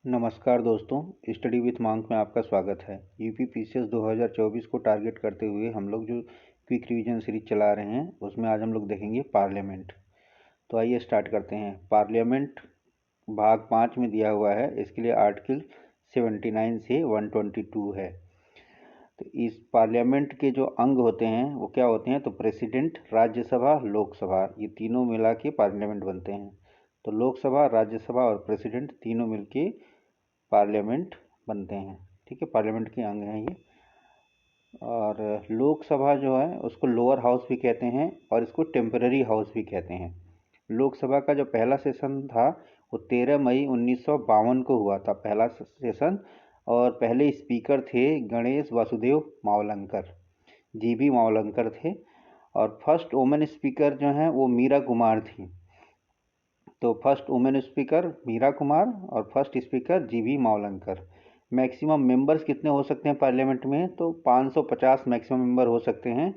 नमस्कार दोस्तों, study with मांक में आपका स्वागत है। यूपी पीसीएस 2024 को टारगेट करते हुए हम लोग जो क्विक रिवीजन सीरीज चला रहे हैं उसमें आज हम लोग देखेंगे पार्लियामेंट। तो आइए स्टार्ट करते हैं। पार्लियामेंट भाग 5 में दिया हुआ है, इसके लिए आर्टिकल 79 से 122 है। तो इस पार्लियामेंट के जो अंग होते हैं वो क्या होते हैं, तो प्रेसिडेंट, राज्यसभा, लोकसभा, ये तीनों मिला के पार्लियामेंट बनते हैं। तो लोकसभा, राज्यसभा और प्रेसिडेंट तीनों मिलके पार्लियामेंट बनते हैं। ठीक है, पार्लियामेंट के अंग हैं ये। और लोकसभा जो है उसको लोअर हाउस भी कहते हैं और इसको टेम्पररी हाउस भी कहते हैं। लोकसभा का जो पहला सेशन था वो 13 मई 1952 को हुआ था, पहला सेशन। और पहले स्पीकर थे गणेश वासुदेव मावलंकर, जीबी मावलंकर थे। और फर्स्ट वुमेन स्पीकर जो हैं वो मीरा कुमार थी। तो first women speaker Meera Kumar और first speaker GB Mavalankar. Maximum members कितने हो सकते हैं पार्लियामेंट में, तो 550 मैक्सिमम मेंबर हो सकते हैं,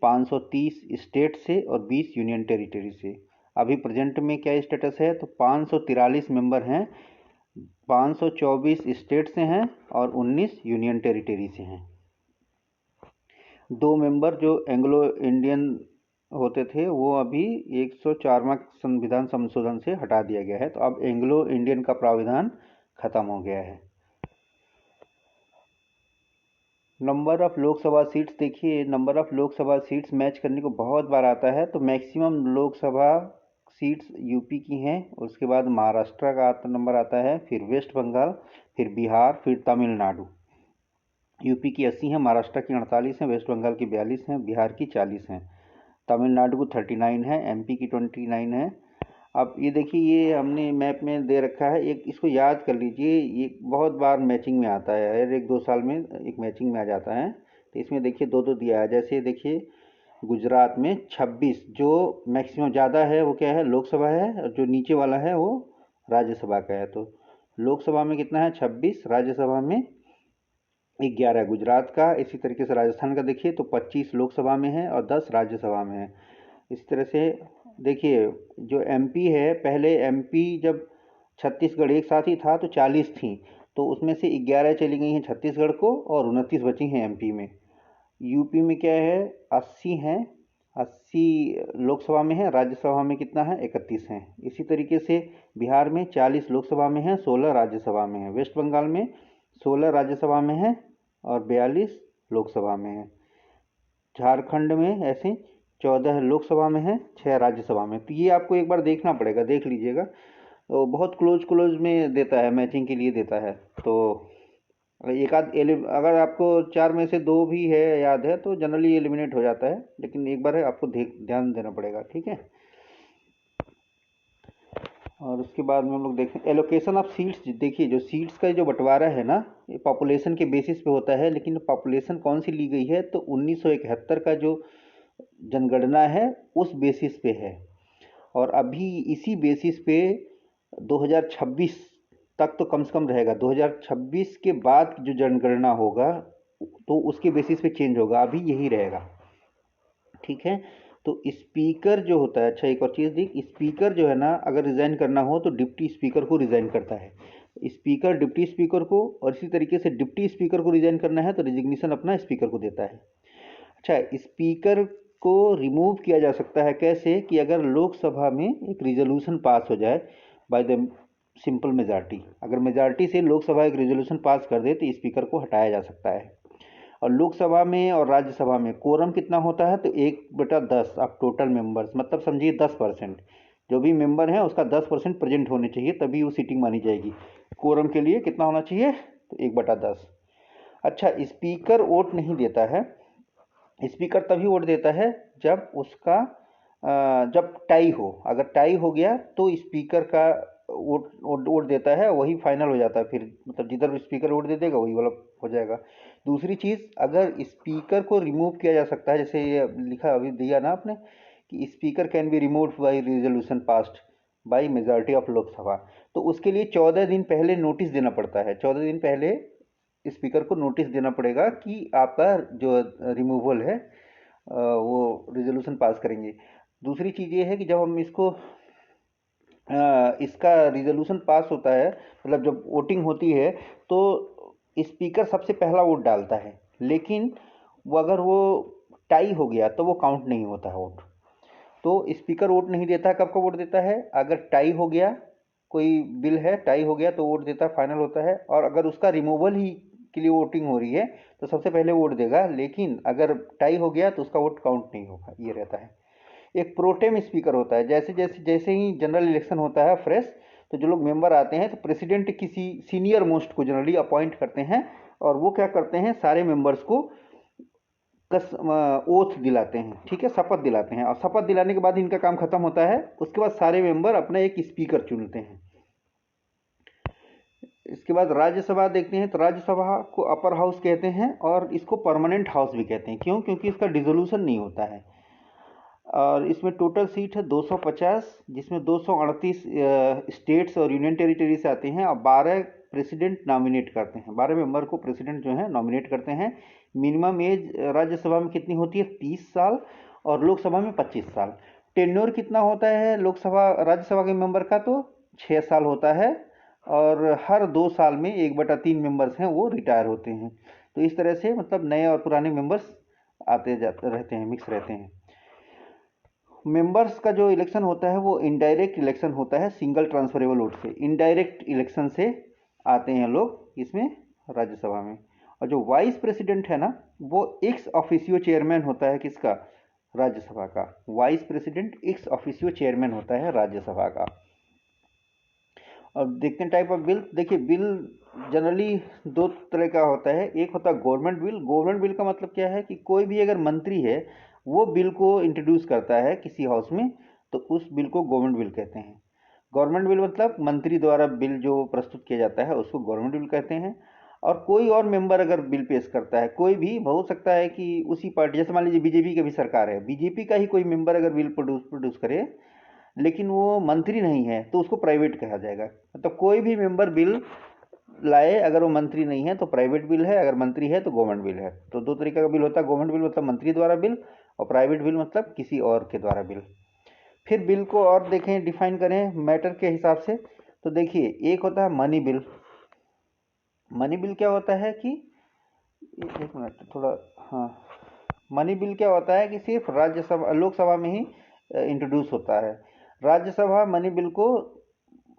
530 स्टेट से और 20 यूनियन टेरिटरी से। अभी प्रेजेंट में क्या स्टेटस है, तो 543 मेंबर हैं, 524 स्टेट से हैं और 19 यूनियन टेरिटरी से हैं। 2 मेंबर जो एंग्लो इंडियन होते थे वो अभी 104वां संविधान संशोधन से हटा दिया गया है। तो अब एंग्लो इंडियन का प्रावधान खत्म हो गया है। नंबर ऑफ लोकसभा सीट्स देखिए, number of Lok Sabha seats match करने को बहुत बार आता है। तो मैक्सिमम लोकसभा सीट्स यूपी की हैं, उसके बाद महाराष्ट्र का नंबर आता है, फिर वेस्ट बंगाल, फिर बिहार, फिर तमिलनाडु। यूपी की 80 हैं, महाराष्ट्र की 48 हैं, वेस्ट बंगाल की 42 हैं, बिहार की 40 हैं, तमिलनाडु को 39 है, एमपी की 29 है। अब ये देखिए, ये हमने मैप में दे रखा है, एक इसको याद कर लीजिए, ये बहुत बार मैचिंग में आता है, हर 1-2 साल में एक मैचिंग में आ जाता है। तो इसमें देखिए 2-2 दिया है। जैसे देखिए गुजरात में 26, जो मैक्सिमम ज़्यादा है वो क्या है, लोकसभा है, और जो नीचे वाला है वो राज्यसभा का है। तो लोकसभा में कितना है, 26, राज्यसभा में 11 गुजरात का। इसी तरीके से राजस्थान का देखिए तो 25 लोकसभा में है और 10 राज्यसभा में है। इस तरह से देखिए जो एमपी है, पहले एमपी जब छत्तीसगढ़ एक साथ ही था तो 40 थी, तो उसमें से 11 चली गई हैं छत्तीसगढ़ को और 29 बची हैं एमपी में। यूपी में क्या है, 80 हैं, 80 लोकसभा में है, राज्यसभा में कितना है, 31 हैं। इसी तरीके से बिहार में 40 लोकसभा में है, 16 राज्यसभा में है। वेस्ट बंगाल में 16 राज्यसभा में है और 42 लोकसभा में है। झारखंड में ऐसे 14 लोकसभा में है, 6 राज्यसभा में। तो ये आपको एक बार देखना पड़ेगा, देख लीजिएगा। तो बहुत क्लोज क्लोज में देता है, मैचिंग के लिए देता है। तो एक आध अगर आपको 4 में से 2 भी है याद है तो जनरली एलिमिनेट हो जाता है, लेकिन एक बार है आपको ध्यान देना पड़ेगा। ठीक है। और उसके बाद में हम लोग देखें एलोकेशन ऑफ सीट्स। देखिए जो सीट्स का जो बंटवारा है ना, ये पॉपुलेशन के बेसिस पे होता है, लेकिन पॉपुलेशन कौन सी ली गई है, तो 1971 का जो जनगणना है उस बेसिस पे है। और अभी इसी बेसिस पे 2026 तक तो कम से कम रहेगा। 2026 के बाद जो जनगणना होगा तो उसके बेसिस पे चेंज होगा, अभी यही रहेगा। ठीक है। तो स्पीकर जो होता है, अच्छा एक और चीज़ देख, स्पीकर जो है ना, अगर रिज़ाइन करना हो तो डिप्टी स्पीकर को रिज़ाइन करता है स्पीकर, डिप्टी स्पीकर को। और इसी तरीके से डिप्टी स्पीकर को रिज़ाइन करना है तो रिजिग्नेशन अपना स्पीकर को देता है। अच्छा, स्पीकर को रिमूव किया जा सकता है कैसे, कि अगर लोकसभा में एक रिजोल्यूशन पास हो जाए बाय द सिंपल मेजॉरिटी, अगर मेजॉरिटी से लोकसभा एक रिजोल्यूशन पास कर दे तो स्पीकर को हटाया जा सकता है। और लोकसभा में और राज्यसभा में कोरम कितना होता है, तो 1/10 ऑफ टोटल मेंबर्स, मतलब समझिए 10%। जो भी मेंबर है उसका 10% प्रेजेंट होने चाहिए, तभी वो सीटिंग मानी जाएगी। कोरम के लिए कितना होना चाहिए, तो 1/10। अच्छा, स्पीकर वोट नहीं देता है। स्पीकर तभी वोट देता है जब उसका जब टाई हो। अगर टाई हो गया तो स्पीकर का वोट वोट वोट देता है, वही फाइनल हो जाता है। फिर मतलब जिधर स्पीकर वोट दे देगा वही वाला हो जाएगा। दूसरी चीज़, अगर स्पीकर को रिमूव किया जा सकता है, जैसे ये लिखा अभी दिया ना आपने कि speaker can be removed by resolution passed by majority of Lok Sabha, तो उसके लिए 14 दिन पहले नोटिस देना पड़ता है। 14 दिन पहले स्पीकर को नोटिस देना पड़ेगा कि आपका जो रिमूवल है वो रिजोल्यूशन पास करेंगे। दूसरी चीज़ ये है कि जब हम इसको इसका रिजोल्यूशन पास होता है, मतलब जब वोटिंग होती है तो स्पीकर सबसे पहला वोट डालता है, लेकिन वो अगर वो टाई हो गया तो वो काउंट नहीं होता है वोट। तो स्पीकर वोट नहीं देता है, कब का वोट देता है, अगर टाई हो गया, कोई बिल है टाई हो गया तो वोट देता है, फाइनल होता है। और अगर उसका रिमूवल ही के लिए वोटिंग हो रही है तो सबसे पहले वोट देगा, लेकिन अगर टाई हो गया तो उसका वोट काउंट नहीं होगा, ये रहता है। एक प्रोटेम स्पीकर होता है, जैसे जैसे जैसे ही जनरल इलेक्शन होता है फ्रेश, तो जो लोग मेंबर आते हैं तो प्रेसिडेंट किसी सीनियर मोस्ट को जनरली अपॉइंट करते हैं, और वो क्या करते हैं, सारे मेंबर्स को ओथ दिलाते हैं, ठीक है, शपथ दिलाते हैं। और शपथ दिलाने के बाद इनका काम खत्म होता है, उसके बाद सारे मेंबर अपना एक स्पीकर चुनते हैं। इसके बाद राज्यसभा देखते हैं, तो राज्यसभा को अपर हाउस कहते हैं और इसको परमानेंट हाउस भी कहते हैं। क्यों? क्योंकि इसका डिसोल्यूशन नहीं होता है। और इसमें टोटल सीट है 250, जिसमें 238 स्टेट्स और यूनियन टेरिटरी से आते हैं, और 12 प्रेसिडेंट नॉमिनेट करते हैं, 12 मेंबर को प्रेसिडेंट जो है नॉमिनेट करते हैं। मिनिमम एज राज्यसभा में कितनी होती है, 30 साल, और लोकसभा में 25 साल। टेन्योर कितना होता है लोकसभा राज्यसभा के मेंबर का, तो 6 साल होता है, और हर 2 साल में 1/3 मेंबर्स हैं वो रिटायर होते हैं। तो इस तरह से मतलब नए और पुराने मेंबर्स आते जाते रहते हैं, मिक्स रहते हैं। मेंबर्स का जो इलेक्शन होता है वो इनडायरेक्ट इलेक्शन होता है, सिंगल ट्रांसफरेबल वोट से, इनडायरेक्ट इलेक्शन से आते हैं लोग इसमें राज्यसभा में। और जो वाइस प्रेसिडेंट है ना, वो एक्स ऑफिशियो चेयरमैन होता है, किसका, राज्यसभा का। Vice president ex officio chairman होता है राज्यसभा का। अब देखते हैं टाइप ऑफ बिल। देखिए, बिल जनरली दो तरह का होता है। एक होता है गवर्नमेंट बिल। गवर्नमेंट बिल का मतलब क्या है कि कोई भी अगर मंत्री है वो बिल को इंट्रोड्यूस करता है किसी हाउस में, तो उस बिल को गवर्नमेंट बिल कहते हैं। गवर्नमेंट बिल मतलब मंत्री द्वारा बिल जो प्रस्तुत किया जाता है उसको गवर्नमेंट बिल कहते हैं। और कोई और मेंबर अगर बिल पेश करता है, कोई भी हो सकता है कि उसी पार्टी, जैसे मान लीजिए बीजेपी की भी सरकार है, बीजेपी का ही कोई मेंबर अगर बिल प्रोड्यूस प्रोड्यूस करे लेकिन वो मंत्री नहीं है, तो उसको प्राइवेट कहा जाएगा। मतलब कोई भी मेंबर बिल लाए, अगर वो मंत्री नहीं है तो प्राइवेट बिल है, अगर मंत्री है तो गवर्नमेंट बिल है। तो दो तरीके का बिल होता है। गवर्नमेंट बिल मतलब मंत्री द्वारा बिल, और प्राइवेट बिल मतलब किसी और के द्वारा बिल। फिर बिल को और देखें, डिफाइन करें मैटर के हिसाब से, तो देखिए एक होता है मनी बिल। मनी बिल क्या होता है कि, एक मिनट थोड़ा, हाँ, मनी बिल क्या होता है कि सिर्फ राज्यसभा लोकसभा में ही इंट्रोड्यूस होता है। राज्यसभा मनी बिल को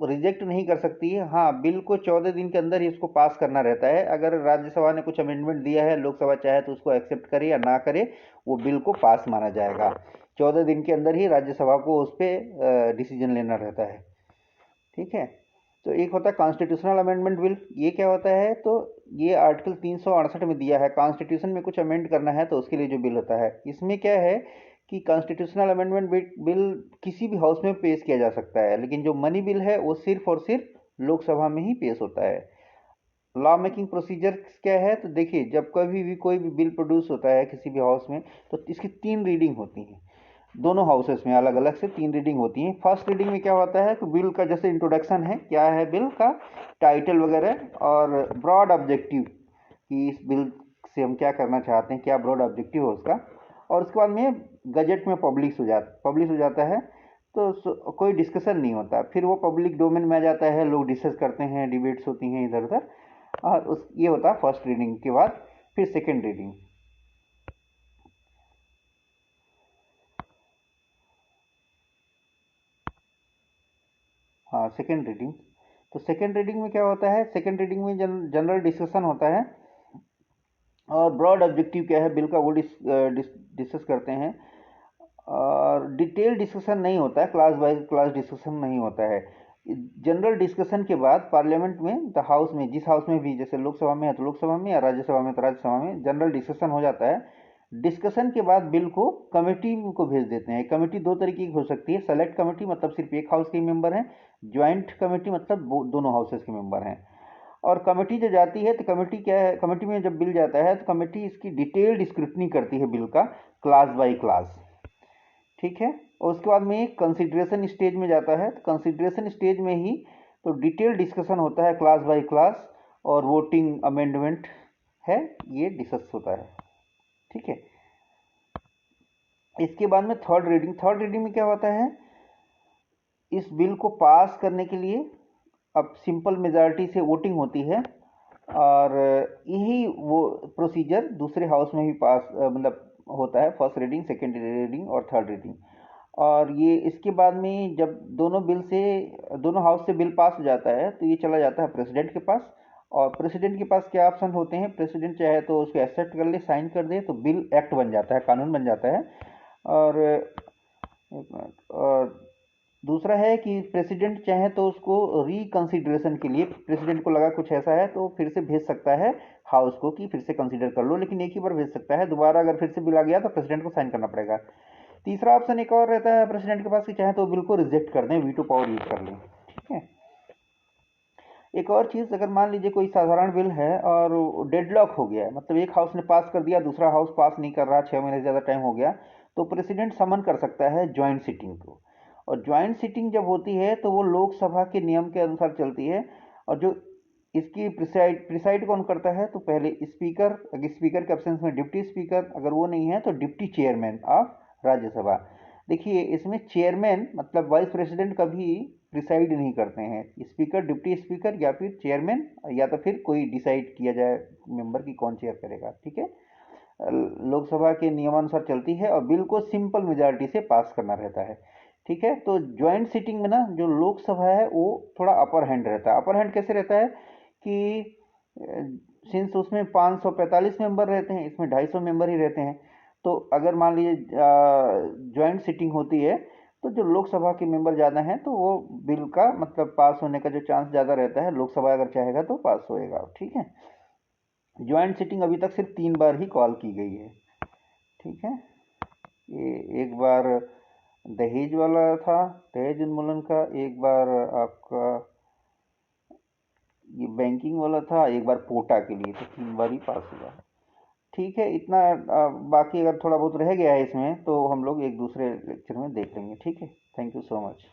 रिजेक्ट नहीं कर सकती है। हाँ, बिल को 14 दिन के अंदर ही उसको पास करना रहता है। अगर राज्यसभा ने कुछ अमेंडमेंट दिया है, लोकसभा चाहे तो उसको एक्सेप्ट करे या ना करे, वो बिल को पास माना जाएगा। 14 दिन के अंदर ही राज्यसभा को उस पर डिसीजन लेना रहता है, ठीक है। तो एक होता है कॉन्स्टिट्यूशनल अमेंडमेंट बिल। ये क्या होता है, तो ये आर्टिकल 368 में दिया है, कॉन्स्टिट्यूशन में कुछ अमेंड करना है तो उसके लिए जो बिल होता है। इसमें क्या है कि कॉन्स्टिट्यूशनल अमेंडमेंट बिल किसी भी हाउस में पेश किया जा सकता है, लेकिन जो मनी बिल है वो सिर्फ और सिर्फ लोकसभा में ही पेश होता है। लॉ मेकिंग प्रोसीजर क्या है, तो देखिए जब कभी भी कोई भी बिल प्रोड्यूस होता है किसी भी हाउस में, तो इसकी 3 रीडिंग होती हैं। दोनों हाउसेस में अलग अलग से 3 रीडिंग होती हैं। फर्स्ट रीडिंग में क्या होता है कि बिल का जैसे इंट्रोडक्शन है, क्या है बिल का टाइटल वगैरह, और ब्रॉड ऑब्जेक्टिव कि इस बिल से हम क्या करना चाहते हैं, क्या ब्रॉड ऑब्जेक्टिव है उसका। और उसके बाद में गजट में पब्लिश हो जाता है। तो कोई डिस्कशन नहीं होता, फिर वो पब्लिक डोमेन में आ जाता है, लोग डिस्कस करते हैं, डिबेट्स होती हैं इधर उधर। और उस ये होता है फर्स्ट रीडिंग के बाद। फिर सेकेंड रीडिंग। हाँ, सेकेंड रीडिंग। तो सेकेंड रीडिंग में क्या होता है, सेकेंड रीडिंग में जनरल डिस्कशन होता है, और ब्रॉड ऑब्जेक्टिव क्या है बिल का वो डिस्कस करते हैं। और डिटेल डिस्कशन नहीं होता है, क्लास वाइज क्लास डिस्कशन नहीं होता है। जनरल डिस्कशन के बाद पार्लियामेंट में, द हाउस में, जिस हाउस में भी, जैसे लोकसभा में है तो लोकसभा में, या राज्यसभा में तो राज्यसभा में जनरल डिस्कशन हो जाता है। डिस्कशन के बाद बिल को कमेटी को भेज देते हैं। कमेटी दो तरीके की हो सकती है, सेलेक्ट कमेटी मतलब सिर्फ एक हाउस के मेंबर हैं, ज्वाइंट कमेटी मतलब दोनों हाउसेस के मेंबर हैं। और कमेटी जो जाती है तो कमेटी क्या है, कमेटी में जब बिल जाता है तो कमेटी इसकी डिटेल्ड स्क्रूटनी करती है बिल का, क्लास बाय क्लास, ठीक है। और उसके बाद में एक कंसिडरेशन स्टेज में जाता है, तो कंसिडरेशन स्टेज में ही तो डिटेल डिस्कशन होता है क्लास बाय क्लास, और वोटिंग अमेंडमेंट है, ये डिस्कस होता है, ठीक है। इसके बाद में थर्ड रीडिंग। थर्ड रीडिंग में क्या होता है, इस बिल को पास करने के लिए अब सिंपल मेजॉरिटी से वोटिंग होती है, और यही वो प्रोसीजर दूसरे हाउस में भी पास मतलब होता है, फर्स्ट रीडिंग, सेकेंड रीडिंग और थर्ड रीडिंग। और ये इसके बाद में जब दोनों हाउस से बिल पास हो जाता है तो ये चला जाता है प्रेसिडेंट के पास। और प्रेसिडेंट के पास क्या ऑप्शन होते हैं, प्रेसिडेंट चाहे तो उसको एक्सेप्ट कर ले, साइन कर दे, तो बिल एक्ट बन जाता है, कानून बन जाता है। और और दूसरा है कि प्रेसिडेंट चाहे तो उसको रिकंसिडरेशन के लिए, प्रेसिडेंट को लगा कुछ ऐसा है तो फिर से भेज सकता है हाउस को कि फिर से कंसीडर कर लो, लेकिन एक ही बार भेज सकता है। दोबारा अगर फिर से बिल आ गया तो प्रेसिडेंट को साइन करना पड़ेगा। तीसरा ऑप्शन एक और रहता है प्रेसिडेंट के पास कि चाहे तो बिल को रिजेक्ट कर दें, वीटो पावर यूज कर लें। ठीक है। एक और चीज़, अगर मान लीजिए कोई साधारण बिल है और डेडलॉक हो गया है, मतलब एक हाउस ने पास कर दिया, दूसरा हाउस पास नहीं कर रहा, 6 महीने से ज़्यादा टाइम हो गया, तो प्रेसिडेंट समन कर सकता है ज्वाइंट सिटिंग को। और ज्वाइंट सिटिंग जब होती है तो वो लोकसभा के नियम के अनुसार चलती है। और जो इसकी प्रिसाइड कौन करता है, तो पहले स्पीकर, अगर स्पीकर के एब्सेंस में डिप्टी स्पीकर, अगर वो नहीं है तो डिप्टी चेयरमैन ऑफ राज्यसभा। देखिए इसमें चेयरमैन मतलब वाइस प्रेसिडेंट कभी प्रिसाइड नहीं करते हैं, स्पीकर, डिप्टी स्पीकर या फिर चेयरमैन, या तो फिर कोई डिसाइड किया जाए मेंबर की कौन चेयर करेगा। ठीक है। लोकसभा के नियमानुसार चलती है और बिल को सिंपल मेजॉरिटी से पास करना रहता है। ठीक है। तो ज्वाइंट सिटिंग में ना जो लोकसभा है वो थोड़ा अपर हैंड रहता है। अपर हैंड कैसे रहता है कि सिंस उसमें 545 मेंबर रहते हैं, इसमें 250 मेंबर ही रहते हैं। तो अगर मान लीजिए ज्वाइंट सिटिंग होती है तो जो लोकसभा के मेंबर ज़्यादा हैं तो वो बिल का मतलब पास होने का जो चांस ज़्यादा रहता है, लोकसभा अगर चाहेगा तो पास होएगा। ठीक है। ज्वाइंट सिटिंग अभी तक सिर्फ 3 बार ही कॉल की गई है। ठीक है। ये एक बार दहेज वाला था, दहेज उन्मूलन का, एक बार आपका ये बैंकिंग वाला था, एक बार पोटा के लिए, तो 3 बार ही पास हुआ। ठीक है। इतना बाकी अगर थोड़ा बहुत रह गया है इसमें तो हम लोग एक दूसरे लेक्चर में देख लेंगे। ठीक है। Thank you so much.